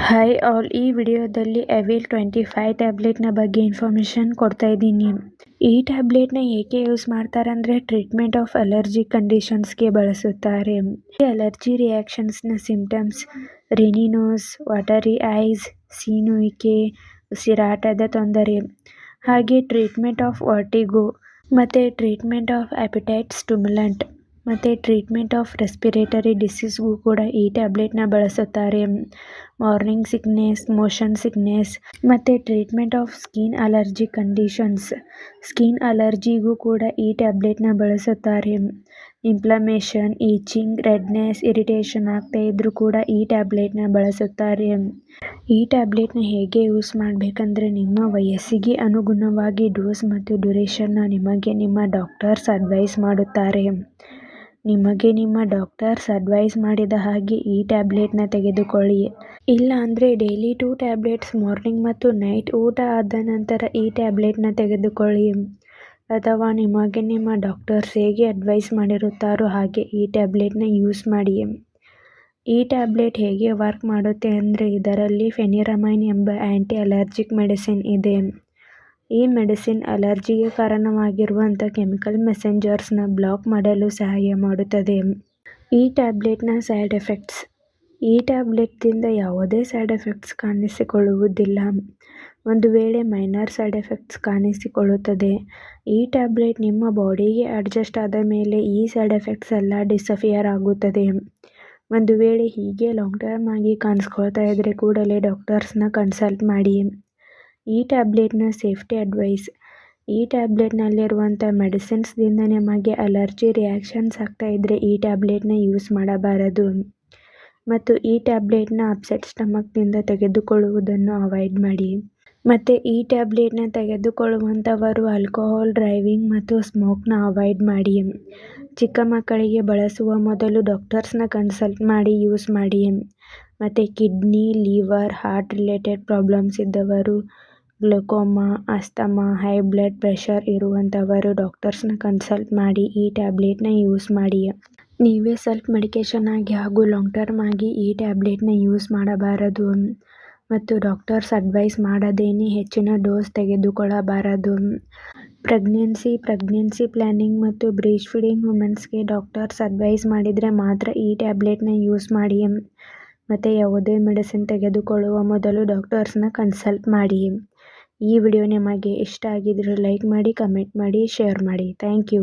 Hi all, ಈ ವಿಡಿಯೋದಲ್ಲಿ evil 25 ಟ್ಯಾಬ್ಲೆಟ್ನ ಬಗ್ಗೆ ಇನ್ಫಾರ್ಮೇಷನ್ ಕೊಡ್ತಾ ಇದ್ದೀನಿ. ಈ ಟ್ಯಾಬ್ಲೆಟ್ನ ಏಕೆ ಯೂಸ್ ಮಾಡ್ತಾರೆ ಅಂದರೆ ಟ್ರೀಟ್ಮೆಂಟ್ ಆಫ್ ಅಲರ್ಜಿ ಕಂಡೀಷನ್ಸ್ಗೆ ಬಳಸುತ್ತಾರೆ. ಈ ಅಲರ್ಜಿ ರಿಯಾಕ್ಷನ್ಸ್ನ symptoms runny nose, watery eyes, ಸೀನುವಿಕೆ, ಉಸಿರಾಟದ ತೊಂದರೆ, ಹಾಗೆ ಟ್ರೀಟ್ಮೆಂಟ್ ಆಫ್ ವರ್ಟಿಗೋ ಮತ್ತು ಟ್ರೀಟ್ಮೆಂಟ್ ಆಫ್ ಅಪೆಟೈಟ್ ಸ್ಟಿಮ್ಯುಲೆಂಟ್ ಮತ್ತು ಟ್ರೀಟ್ಮೆಂಟ್ ಆಫ್ ರೆಸ್ಪಿರೇಟರಿ ಡಿಸೀಸ್ಗೂ ಕೂಡ ಈ ಟ್ಯಾಬ್ಲೆಟ್ನ ಬಳಸುತ್ತಾರೆ. ಮಾರ್ನಿಂಗ್ ಸಿಕ್ನೆಸ್, ಮೋಷನ್ ಸಿಕ್ನೆಸ್ ಮತ್ತು treatment of skin allergy conditions. Skin ಅಲರ್ಜಿಗೂ ಕೂಡ ಈ ಟ್ಯಾಬ್ಲೆಟ್ನ ಬಳಸುತ್ತಾರೆ. ಇನ್ಫ್ಲಮೇಷನ್, ಈಚಿಂಗ್, ರೆಡ್ನೆಸ್, ಇರಿಟೇಷನ್ ಆಗ್ತಾ ಇದ್ರೂ ಕೂಡ ಈ ಟ್ಯಾಬ್ಲೆಟ್ನ ಬಳಸುತ್ತಾರೆ. ಈ ಟ್ಯಾಬ್ಲೆಟ್ನ ಹೇಗೆ ಯೂಸ್ ಮಾಡಬೇಕಂದ್ರೆ ನಿಮ್ಮ ವಯಸ್ಸಿಗೆ ಅನುಗುಣವಾಗಿ ಡೋಸ್ ಮತ್ತು ಡ್ಯೂರೇಷನ್ನ ನಿಮಗೆ ನಿಮ್ಮ ಡಾಕ್ಟರ್ಸ್ ಅಡ್ವೈಸ್ ಮಾಡುತ್ತಾರೆ. ನಿಮಗೆ ನಿಮ್ಮ ಡಾಕ್ಟರ್ಸ್ ಅಡ್ವೈಸ್ ಮಾಡಿದ ಹಾಗೆ ಈ ಟ್ಯಾಬ್ಲೆಟ್ನ ತೆಗೆದುಕೊಳ್ಳಿ. ಇಲ್ಲ ಅಂದರೆ ಡೈಲಿ 2 ಟ್ಯಾಬ್ಲೆಟ್ಸ್ ಮಾರ್ನಿಂಗ್ ಮತ್ತು ನೈಟ್ ಊಟ ಆದ ನಂತರ ಈ ಟ್ಯಾಬ್ಲೆಟ್ನ ತೆಗೆದುಕೊಳ್ಳಿ. ಅಥವಾ ನಿಮಗೆ ನಿಮ್ಮ ಡಾಕ್ಟರ್ಸ್ ಹೇಗೆ ಅಡ್ವೈಸ್ ಮಾಡಿರುತ್ತಾರೋ ಹಾಗೆ ಈ ಟ್ಯಾಬ್ಲೆಟ್ನ ಯೂಸ್ ಮಾಡಿ. ಈ ಟ್ಯಾಬ್ಲೆಟ್ ಹೇಗೆ ವರ್ಕ್ ಮಾಡುತ್ತೆ ಅಂದರೆ ಇದರಲ್ಲಿ ಫೆನಿರಮೈನ್ ಎಂಬ ಆ್ಯಂಟಿ ಅಲರ್ಜಿಕ್ ಮೆಡಿಸಿನ್ ಇದೆ. ಈ ಮೆಡಿಸಿನ್ ಅಲರ್ಜಿಗೆ ಕಾರಣವಾಗಿರುವಂಥ ಕೆಮಿಕಲ್ ಮೆಸೆಂಜರ್ಸ್ನ ಬ್ಲಾಕ್ ಮಾಡಲು ಸಹಾಯ ಮಾಡುತ್ತದೆ. ಈ ಟ್ಯಾಬ್ಲೆಟ್ನ ಸೈಡ್ ಎಫೆಕ್ಟ್ಸ್. ಈ ಟ್ಯಾಬ್ಲೆಟ್ದಿಂದ ಯಾವುದೇ ಸೈಡ್ ಎಫೆಕ್ಟ್ಸ್ ಕಾಣಿಸಿಕೊಳ್ಳುವುದಿಲ್ಲ. ಒಂದು ವೇಳೆ ಮೈನರ್ ಸೈಡ್ ಎಫೆಕ್ಟ್ಸ್ ಕಾಣಿಸಿಕೊಳ್ಳುತ್ತದೆ. ಈ ಟ್ಯಾಬ್ಲೆಟ್ ನಿಮ್ಮ ಬಾಡಿಗೆ ಅಡ್ಜಸ್ಟ್ ಆದ ಮೇಲೆ ಈ ಸೈಡ್ ಎಫೆಕ್ಟ್ಸ್ ಎಲ್ಲ ಡಿಸಫಿಯರ್ ಆಗುತ್ತದೆ. ಒಂದು ವೇಳೆ ಹೀಗೆ ಲಾಂಗ್ ಟರ್ಮ್ ಆಗಿ ಕಾಣಿಸ್ಕೊಳ್ತಾ ಇದ್ದರೆ ಕೂಡಲೇ ಡಾಕ್ಟರ್ಸ್ನ ಕನ್ಸಲ್ಟ್ ಮಾಡಿ. ಈ ಟ್ಯಾಬ್ಲೆಟ್ನ ಸೇಫ್ಟಿ ಅಡ್ವೈಸ್. ಈ ಟ್ಯಾಬ್ಲೆಟ್ನಲ್ಲಿರುವಂಥ ಮೆಡಿಸಿನ್ಸ್ದಿಂದ ನಿಮಗೆ ಅಲರ್ಜಿ ರಿಯಾಕ್ಷನ್ಸ್ ಆಗ್ತಾ ಇದ್ದರೆ ಈ ಟ್ಯಾಬ್ಲೆಟ್ನ ಯೂಸ್ ಮಾಡಬಾರದು. ಮತ್ತು ಈ ಟ್ಯಾಬ್ಲೆಟ್ನ ಅಪ್ಸೆಟ್ ಸ್ಟಮಕ್ನಿಂದ ತೆಗೆದುಕೊಳ್ಳುವುದನ್ನು ಅವಾಯ್ಡ್ ಮಾಡಿ. ಮತ್ತು ಈ ಟ್ಯಾಬ್ಲೆಟ್ನ ತೆಗೆದುಕೊಳ್ಳುವಂಥವರು ಆಲ್ಕೋಹಾಲ್, ಡ್ರೈವಿಂಗ್ ಮತ್ತು ಸ್ಮೋಕ್ನ ಅವಾಯ್ಡ್ ಮಾಡಿ. ಚಿಕ್ಕ ಮಕ್ಕಳಿಗೆ ಬಳಸುವ ಮೊದಲು ಡಾಕ್ಟರ್ಸ್ನ ಕನ್ಸಲ್ಟ್ ಮಾಡಿ ಯೂಸ್ ಮಾಡಿ. ಮತ್ತು kidney, liver, heart related problems ಇದ್ದವರು, glaucoma, asthma, high blood pressure ಇರುವಂಥವರು ಡಾಕ್ಟರ್ಸ್ನ ಕನ್ಸಲ್ಟ್ ಮಾಡಿ ಈ ಟ್ಯಾಬ್ಲೆಟ್ನ ಯೂಸ್ ಮಾಡಿ. ನೀವೇ ಸೆಲ್ಫ್ ಮೆಡಿಕೇಷನ್ ಆಗಿ ಹಾಗೂ ಲಾಂಗ್ ಟರ್ಮ್ ಆಗಿ ಈ ಟ್ಯಾಬ್ಲೆಟ್ನ ಯೂಸ್ ಮಾಡಬಾರದು. ಮತ್ತು ಡಾಕ್ಟರ್ಸ್ ಅಡ್ವೈಸ್ ಮಾಡದೇನೆ ಹೆಚ್ಚಿನ ಡೋಸ್ ತೆಗೆದುಕೊಳ್ಳಬಾರದು. ಪ್ರೆಗ್ನೆನ್ಸಿ ಪ್ಲ್ಯಾನಿಂಗ್ ಮತ್ತು ಬ್ರೀಸ್ಟ್ ಫೀಡಿಂಗ್ ವುಮೆನ್ಸ್ಗೆ ಡಾಕ್ಟರ್ಸ್ ಅಡ್ವೈಸ್ ಮಾಡಿದರೆ ಮಾತ್ರ ಈ ಟ್ಯಾಬ್ಲೆಟ್ನ ಯೂಸ್ ಮಾಡಿ. ಮತ್ತು ಯಾವುದೇ ಮೆಡಿಸಿನ್ ತೆಗೆದುಕೊಳ್ಳುವ ಮೊದಲು ಡಾಕ್ಟರ್ಸ್ನ ಕನ್ಸಲ್ಟ್ ಮಾಡಿ. ಈ ವಿಡಿಯೋ ನಿಮಗೆ ಇಷ್ಟ ಆಗಿದ್ರೆ ಲೈಕ್ ಮಾಡಿ, ಕಮೆಂಟ್ ಮಾಡಿ, ಶೇರ್ ಮಾಡಿ. Thank you.